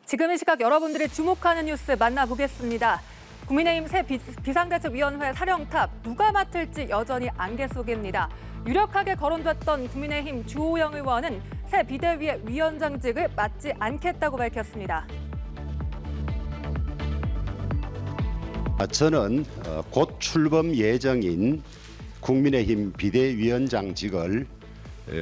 지금 이 시각 여러분들이 주목하는 뉴스 만나보겠습니다. 국민의힘 새 비상대책위원회 사령탑 누가 맡을지 여전히 안개 속입니다. 유력하게 거론됐던 국민의힘 주호영 의원은 새 비대위의 위원장직을 맡지 않겠다고 밝혔습니다. 저는 곧 출범 예정인 국민의힘 비대위원장직을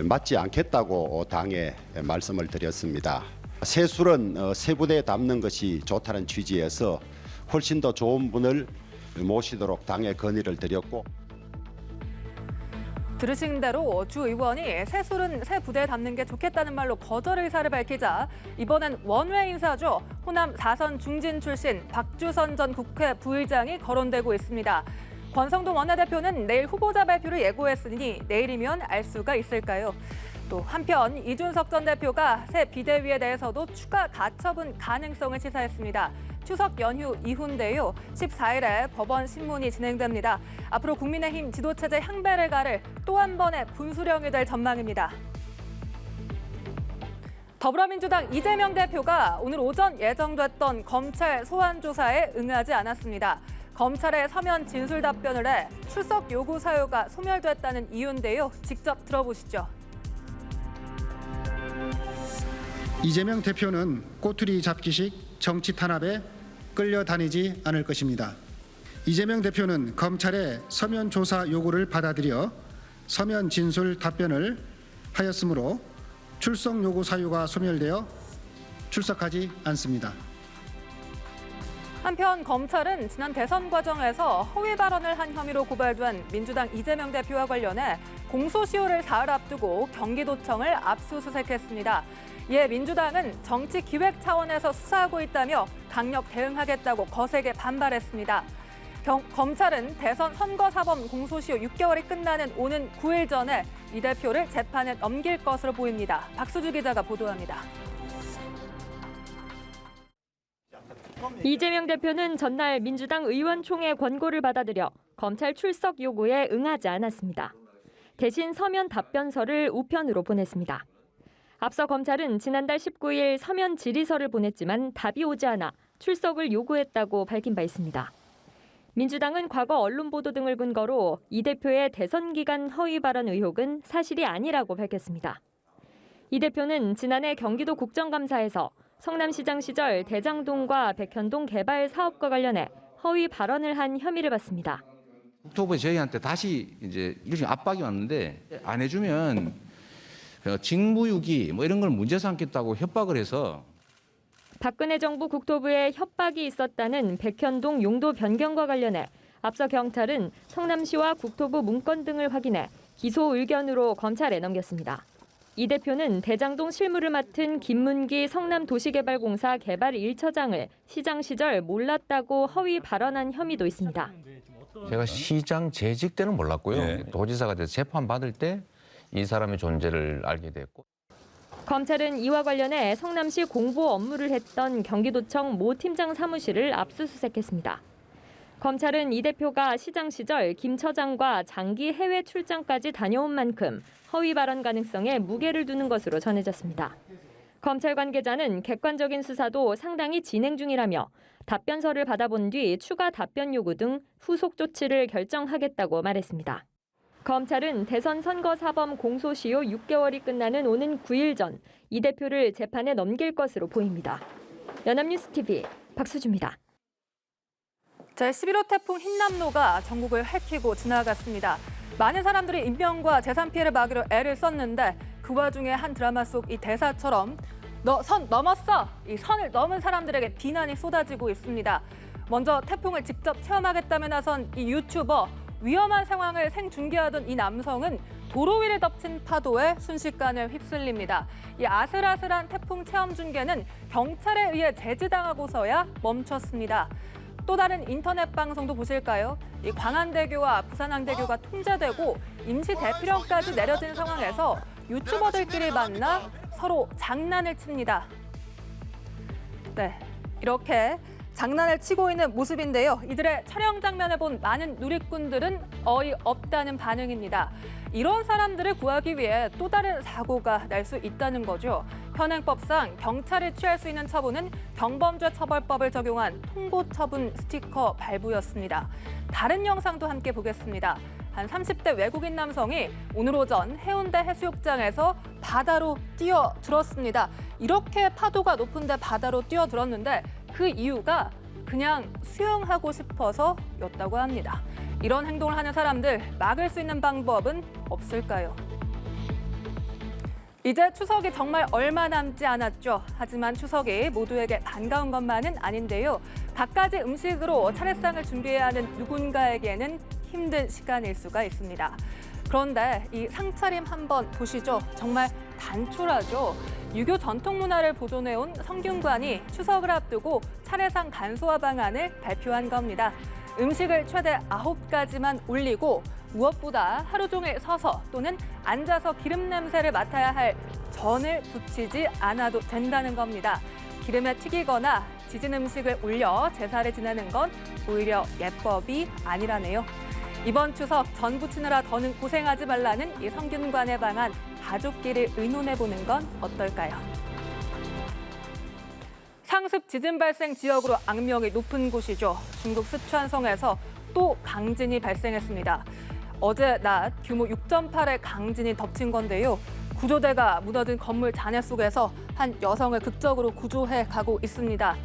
맡지 않겠다고 당에 말씀을 드렸습니다. 세술은 새 부대에 담는 것이 좋다는 취지에서 훨씬 더 좋은 분을 모시도록 당에 건의를 드렸고. 들으신 대로 주 의원이 세술은 새 부대에 담는 게 좋겠다는 말로 거절 의사를 밝히자 이번엔 원외 인사죠. 호남 4선 중진 출신 박주선 전 국회 부의장이 거론되고 있습니다. 권성동 원내대표는 내일 후보자 발표를 예고했으니 내일이면 알 수가 있을까요? 또 한편 이준석 전 대표가 새 비대위에 대해서도 추가 가처분 가능성을 시사했습니다. 추석 연휴 이후인데요. 14일에 법원 신문이 진행됩니다. 앞으로 국민의힘 지도체제 향배를 가를 또 한 번의 분수령이 될 전망입니다. 더불어민주당 이재명 대표가 오늘 오전 예정됐던 검찰 소환 조사에 응하지 않았습니다. 검찰의 서면 진술 답변을 해 출석 요구 사유가 소멸됐다는 이유인데요. 직접 들어보시죠. 이재명 대표는 꼬투리 잡기식 정치 탄압에 끌려다니지 않을 것입니다. 이재명 대표는 검찰의 서면 조사 요구를 받아들여 서면 진술 답변을 하였으므로 출석 요구 사유가 소멸되어 출석하지 않습니다. 한편 검찰은 지난 대선 과정에서 허위 발언을 한 혐의로 고발된 민주당 이재명 대표와 관련해 공소시효를 사흘 앞두고 경기도청을 압수수색했습니다. 이에 민주당은 정치 기획 차원에서 수사하고 있다며 강력 대응하겠다고 거세게 반발했습니다. 검찰은 대선 선거사범 공소시효 6개월이 끝나는 오는 9일 전에 이 대표를 재판에 넘길 것으로 보입니다. 박수주 기자가 보도합니다. 이재명 대표는 전날 민주당 의원총회 권고를 받아들여 검찰 출석 요구에 응하지 않았습니다. 대신 서면 답변서를 우편으로 보냈습니다. 앞서 검찰은 지난달 19일 서면 질의서를 보냈지만 답이 오지 않아 출석을 요구했다고 밝힌 바 있습니다. 민주당은 과거 언론 보도 등을 근거로 이 대표의 대선 기간 허위 발언 의혹은 사실이 아니라고 밝혔습니다. 이 대표는 지난해 경기도 국정감사에서 성남시장 시절 대장동과 백현동 개발 사업과 관련해 허위 발언을 한 혐의를 받습니다. 국토부에 저희한테 다시 이제 일종의 압박이 왔는데 안 해주면 직무유기 이런 걸 문제 삼겠다고 협박을 해서. 박근혜 정부 국토부에 협박이 있었다는 백현동 용도 변경과 관련해 앞서 경찰은 성남시와 국토부 문건 등을 확인해 기소 의견으로 검찰에 넘겼습니다. 이 대표는 대장동 실무를 맡은 김문기 성남도시개발공사 개발 1처장을 시장 시절 몰랐다고 허위 발언한 혐의도 있습니다. 제가 시장 재직 때는 몰랐고요. 도지사가 돼서 재판받을 때 이 사람의 존재를 알게 됐고. 검찰은 이와 관련해 성남시 공보 업무를 했던 경기도청 모 팀장 사무실을 압수수색했습니다. 검찰은 이 대표가 시장 시절 김 처장과 장기 해외 출장까지 다녀온 만큼 허위 발언 가능성에 무게를 두는 것으로 전해졌습니다. 검찰 관계자는 객관적인 수사도 상당히 진행 중이라며 답변서를 받아본 뒤 추가 답변 요구 등 후속 조치를 결정하겠다고 말했습니다. 검찰은 대선 선거사범 공소시효 6개월이 끝나는 오는 9일 전 이 대표를 재판에 넘길 것으로 보입니다. 연합뉴스TV 박수주입니다. 제11호 태풍 흰남노가 전국을 핥히고 지나갔습니다. 많은 사람들이 인명과 재산 피해를 막으려 애를 썼는데 그 와중에 한 드라마 속 이 대사처럼 너 선 넘었어! 이 선을 넘은 사람들에게 비난이 쏟아지고 있습니다. 먼저 태풍을 직접 체험하겠다며 나선 이 유튜버, 위험한 상황을 생중계하던 이 남성은 도로 위를 덮친 파도에 순식간에 휩쓸립니다. 이 아슬아슬한 태풍 체험 중계는 경찰에 의해 제지당하고서야 멈췄습니다. 또 다른 인터넷 방송도 보실까요? 이 광안대교와 부산항대교가 통제되고 임시 대피령까지 내려진 상황에서 유튜버들끼리 만나 서로 장난을 칩니다. 네, 이렇게 장난을 치고 있는 모습인데요. 이들의 촬영 장면을 본 많은 누리꾼들은 어이없다는 반응입니다. 이런 사람들을 구하기 위해 또 다른 사고가 날 수 있다는 거죠. 현행법상 경찰이 취할 수 있는 처분은 경범죄 처벌법을 적용한 통보처분 스티커 발부였습니다. 다른 영상도 함께 보겠습니다. 한 30대 외국인 남성이 오늘 오전 해운대 해수욕장에서 바다로 뛰어들었습니다. 이렇게 파도가 높은데 바다로 뛰어들었는데 그 이유가 그냥 수영하고 싶어서였다고 합니다. 이런 행동을 하는 사람들 막을 수 있는 방법은 없을까요? 이제 추석이 정말 얼마 남지 않았죠. 하지만 추석이 모두에게 반가운 것만은 아닌데요. 갖가지 음식으로 차례상을 준비해야 하는 누군가에게는 힘든 시간일 수가 있습니다. 그런데 이 상차림 한번 보시죠. 정말 단촐하죠. 유교 전통 문화를 보존해온 성균관이 추석을 앞두고 차례상 간소화 방안을 발표한 겁니다. 음식을 최대 9가지만 올리고 무엇보다 하루 종일 서서 또는 앉아서 기름 냄새를 맡아야 할 전을 부치지 않아도 된다는 겁니다. 기름에 튀기거나 지진 음식을 올려 제사를 지내는 건 오히려 예법이 아니라네요. 이번 추석 전 부치느라 더는 고생하지 말라는 이 성균관의 방안, 가족끼리 의논해보는 건 어떨까요? 상습 지진 발생 지역으로 악명이 높은 곳이죠. 중국 스촨성에서 또 강진이 발생했습니다. 어제 낮 규모 6.8의 강진이 덮친 건데요. 구조대가 무너진 건물 잔해 속에서 한 여성을 극적으로 구조해 가고 있습니다.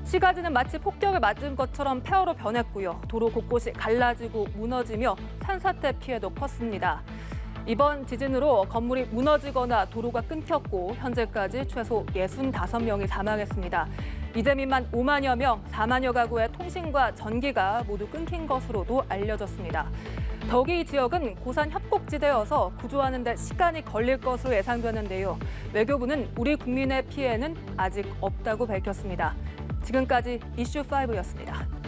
시가지는 마치 폭격을 맞은 것처럼 폐허로 변했고요. 도로 곳곳이 갈라지고 무너지며 산사태 피해도 컸습니다. 이번 지진으로 건물이 무너지거나 도로가 끊겼고 현재까지 최소 65명이 사망했습니다. 이재민만 5만여 명, 4만여 가구의 통신과 전기가 모두 끊긴 것으로도 알려졌습니다. 더욱이 이 지역은 고산 협곡지대여서 구조하는 데 시간이 걸릴 것으로 예상되는데요. 외교부는 우리 국민의 피해는 아직 없다고 밝혔습니다. 지금까지 이슈5였습니다.